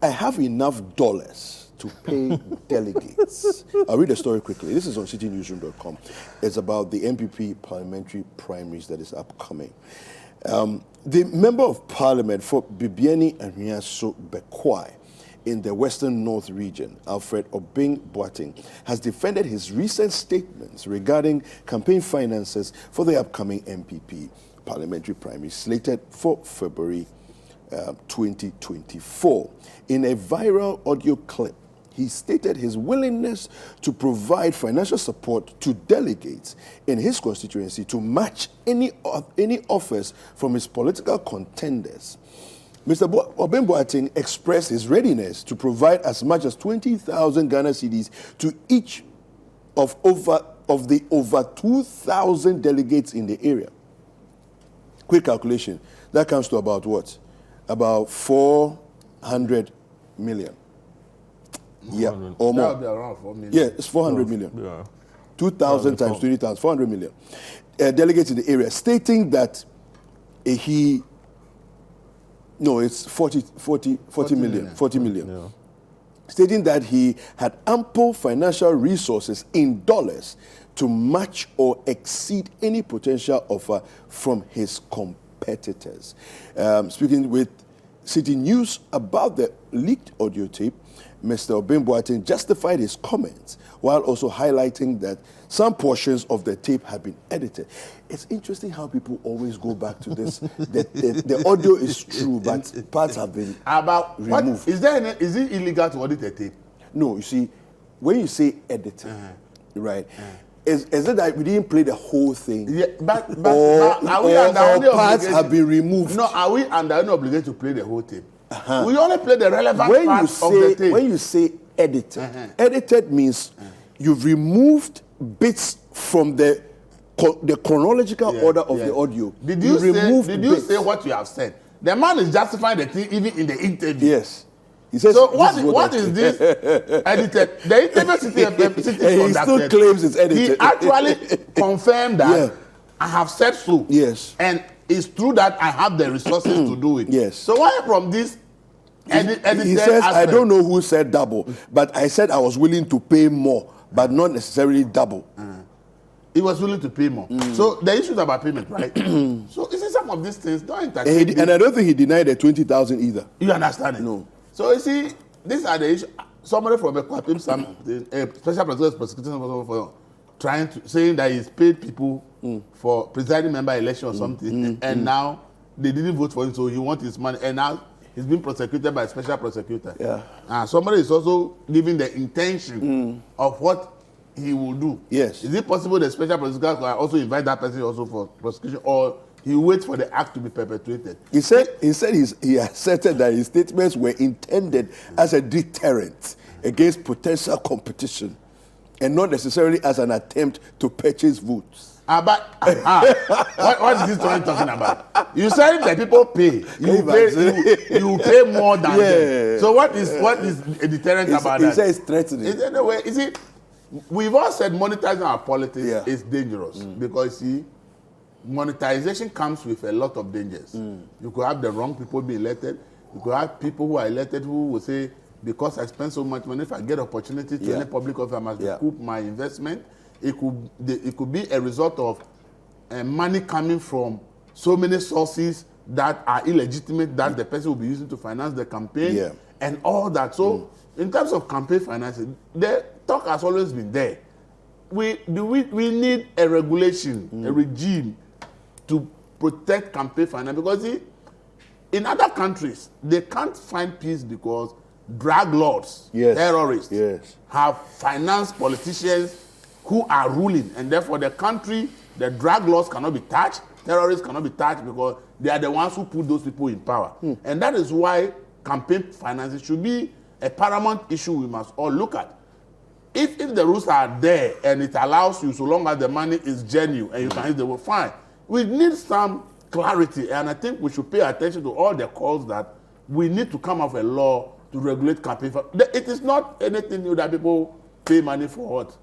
I have enough dollars to pay delegates. I'll read the story quickly. This is on citinewsroom.com. It's about the MPP parliamentary primaries that is upcoming. The Member of Parliament for Bibiani-Anhwiaso-Bekwai in the Western North region, Alfred Obeng-Boateng, has defended his recent statements regarding campaign finances for the upcoming MPP parliamentary primary slated for February 2024. In a viral audio clip, he stated his willingness to provide financial support to delegates in his constituency to match any offers from his political contenders. Mr. Obeng-Boateng expressed his readiness to provide as much as 20,000 Ghana cedis to each of the over 2,000 delegates in the area. Quick calculation, that comes to about what? About 400 million. Yeah, or more. That would be around 4 million. Yeah, it's 400 million. Yeah. 2,000 times 20,000, 400 million. Delegates in the area, stating that it's 40 million. Yeah. Stating that he had ample financial resources in dollars to match or exceed any potential offer from his competitors. Speaking with Citi News about the leaked audio tape, Mr. Obeng-Boateng justified his comments while also highlighting that some portions of the tape had been edited. It's interesting how people always go back to this. The audio is true, but parts have been removed. Is it illegal to audit a tape? No, you see, when you say edited, right, is it that we didn't play the whole thing? Yeah, but are we under any parts have been removed? No, are we under any obligation to play the whole tape? We only play the relevant parts of the tape. When you say edited, edited means you've removed bits from the chronological order of the audio. Did you say what you have said? The man is justifying the thing even in the interview. Yes. He says, so what is this edited? The interview Citi he still claims it's edited. He actually confirmed that I have said so. Yes. And it's true that I have the resources to do it. Yes. So why from this edited he says, aspect? I don't know who said double, but I said I was willing to pay more, but not necessarily double. He was willing to pay more. So the issue is about payment, right? So you see some of these things don't entertain. And I don't think he denied the 20,000 either. You understand it? No. So you see, these are the issues. Somebody from a special prosecutor saying that he's paid people for presiding member election or something, and now they didn't vote for him, so he wants his money, and now he's been prosecuted by a special prosecutor. Yeah. Somebody is also giving the intention of what he will do. Yes. Is it possible the special prosecutor can also invite that person also for prosecution, or he waits for the act to be perpetrated? He said he asserted that his statements were intended as a deterrent against potential competition, and not necessarily as an attempt to purchase votes. What is this one talking about? You said that people pay. You pay more than them. So what is a deterrent about that? He says threatening. Anyway, you see, we've all said monetizing our politics is dangerous because you see, monetization comes with a lot of dangers. You could have the wrong people be elected. You could have people who are elected who will say, because I spend so much money, if I get opportunity to any public office, I must recoup my investment. It could be a result of money coming from so many sources that are illegitimate that the person will be using to finance the campaign and all that. So in terms of campaign financing, the talk has always been there. We need a regulation, a regime to protect campaign finance, because see, in other countries they can't find peace because drug lords, terrorists have financed politicians who are ruling, and therefore the country, the drug laws cannot be touched, terrorists cannot be touched, because they are the ones who put those people in power. And that is why campaign finances should be a paramount issue we must all look at. If the rules are there and it allows you, so long as the money is genuine and you can use the word, fine. We need some clarity, and I think we should pay attention to all the calls that we need to come up with a law to regulate campaign. It is not anything new that people pay money for what?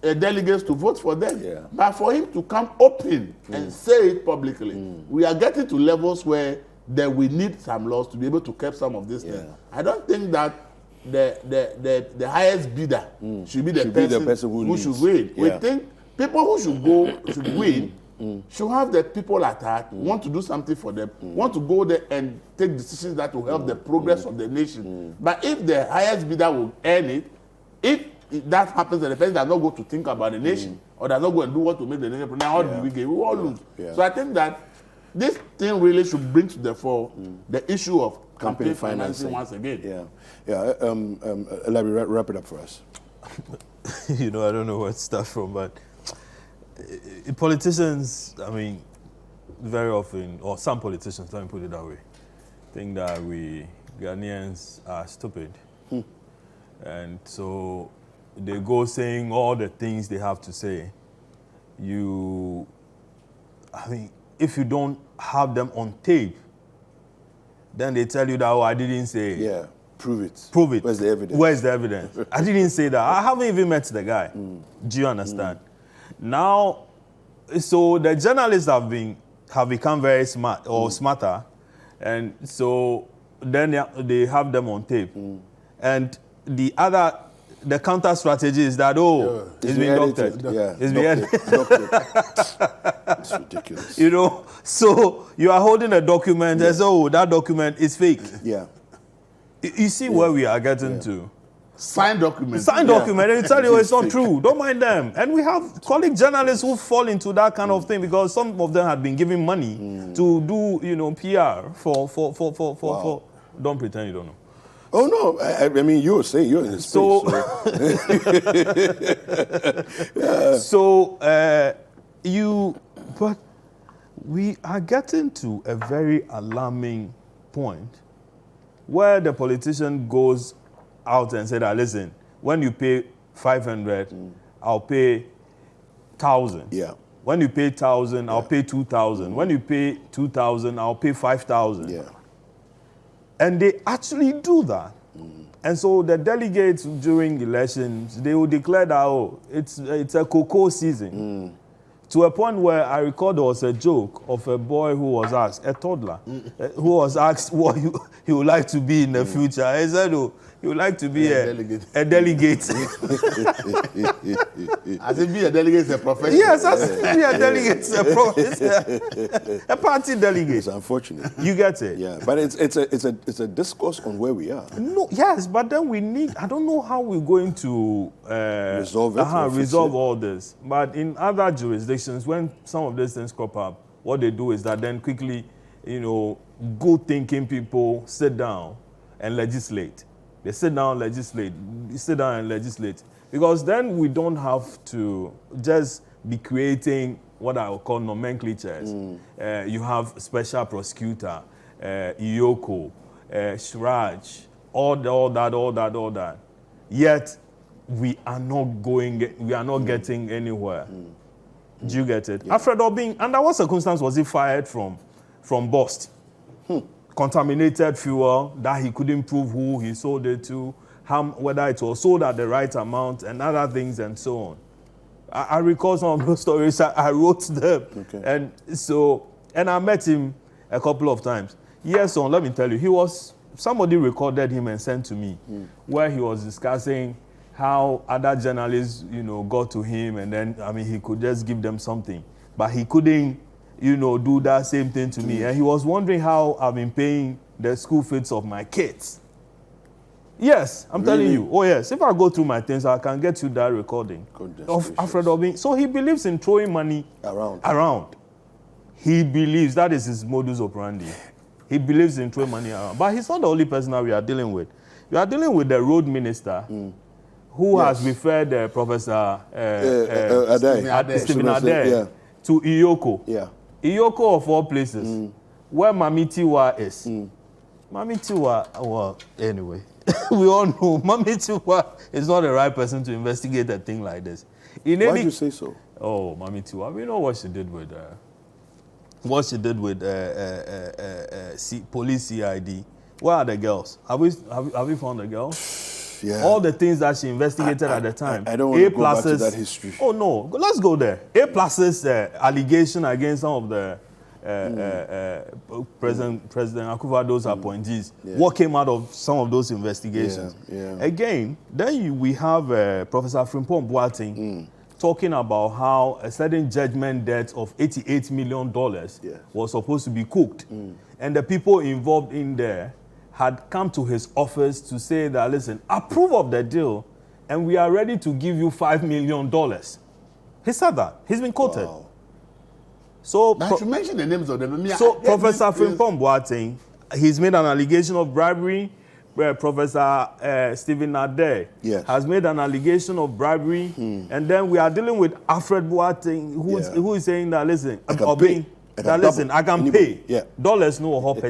Delegates to vote for them. But for him to come open and say it publicly, we are getting to levels where then we need some laws to be able to curb some of this thing. I don't think that the highest bidder should be the person who should win. We think people who should win should have the people at heart, want to do something for them, want to go there and take decisions that will help the progress of the nation. But if the highest bidder will earn it, if that happens and the person does not go to think about the nation or does not go and do what to make the nation, now how do we get? We all lose. So I think that this thing really should bring to the fore the issue of campaign financing once again. Larry, wrap it up for us. I don't know where to start from, but politicians, I mean, very often, or some politicians, let me put it that way, think that we Ghanaians are stupid. And so they go saying all the things they have to say. If you don't have them on tape, then they tell you that, I didn't say it. Yeah, prove it. Prove it. Where's the evidence? Where's the evidence? I didn't say that. I haven't even met the guy. Do you understand? Now, so the journalists have become very smart or smarter, and so then they have them on tape. And the counter strategy is that, it's been doctored. It's been edited. It's ridiculous. So you are holding a document and say, that document is fake. Yeah. You see where we are getting to. Signed document. And they tell you it's not true. Don't mind them. And we have colleague journalists who fall into that kind of thing because some of them had been given money to do, PR for. Don't pretend you don't know. Oh no! I mean, you're saying you're in the space. But we are getting to a very alarming point where the politician goes out and said, listen, when you pay 500, I'll pay 1,000. Yeah. When you pay 1,000, I'll pay 2,000. When you pay 2,000, I'll pay 5,000. Yeah. And they actually do that. And so the delegates during elections, they will declare that, it's a cocoa season. To a point where I recall there was a joke of a boy who was asked, a toddler, who was asked what he would like to be in the future. He said, he would like to be a delegate. As if being a delegate is a profession. Yes, as if being a delegate is a profession. A party delegate. It's unfortunate. You get it? Yeah, but it's a discourse on where we are. No, yes, but then we need, I don't know how we're going to resolve it. Resolve all this. But in other jurisdictions, when some of these things crop up, what they do is that then quickly, good thinking people sit down and legislate. They sit down and legislate. Because then we don't have to just be creating what I would call nomenclatures. You have special prosecutor, Iyoko, Shraj, all that. Yet we are not getting anywhere. Do you get it? Yeah. Alfred Obing, under what circumstance was he fired from Bost? Contaminated fuel that he couldn't prove who he sold it to, whether it was sold at the right amount and other things and so on. I recall some of those stories. I wrote them. Okay. And I met him a couple of times. Yes, let me tell you, somebody recorded him and sent to me where he was discussing how other journalists, got to him and then, he could just give them something. But he couldn't, do that same thing to me. And he was wondering how I've been paying the school fees of my kids. Yes, I'm telling you. Oh, yes. If I go through my things, I can get you that recording of Alfred Obing. So he believes in throwing money around. He believes that is his modus operandi. He believes in throwing money around. But he's not the only person that we are dealing with. We are dealing with the road minister who has referred Professor Stephen Adair to Iyoko. Yeah. Iyoko of all places, where Mami Tiwa is. Mami Tiwa, anyway, we all know Mami Tiwa is not the right person to investigate a thing like this. Why do you say so? Oh, Mami Tiwa, we know what she did with police CID. Where are the girls? Have we found the girls? Yeah. All the things that she investigated at the time. I don't want to go back to that history. Oh no, let's go there. A+'s allegation against some of the President Akufo-Addo's appointees. What came out of some of those investigations? Again, then we have Professor Frimpong Boateng talking about how a certain judgment debt of $88 million was supposed to be cooked. And the people involved in there had come to his office to say that, listen, approve of the deal, and we are ready to give you $5 million. He said that. He's been quoted. Wow. So, I should mention the names of them. So Professor Frimpong Boateng, he's made an allegation of bribery. Professor Stephen Nade has made an allegation of bribery. And then we are dealing with Alfred Boateng, who is saying that, listen, I can pay. Dollars no hope.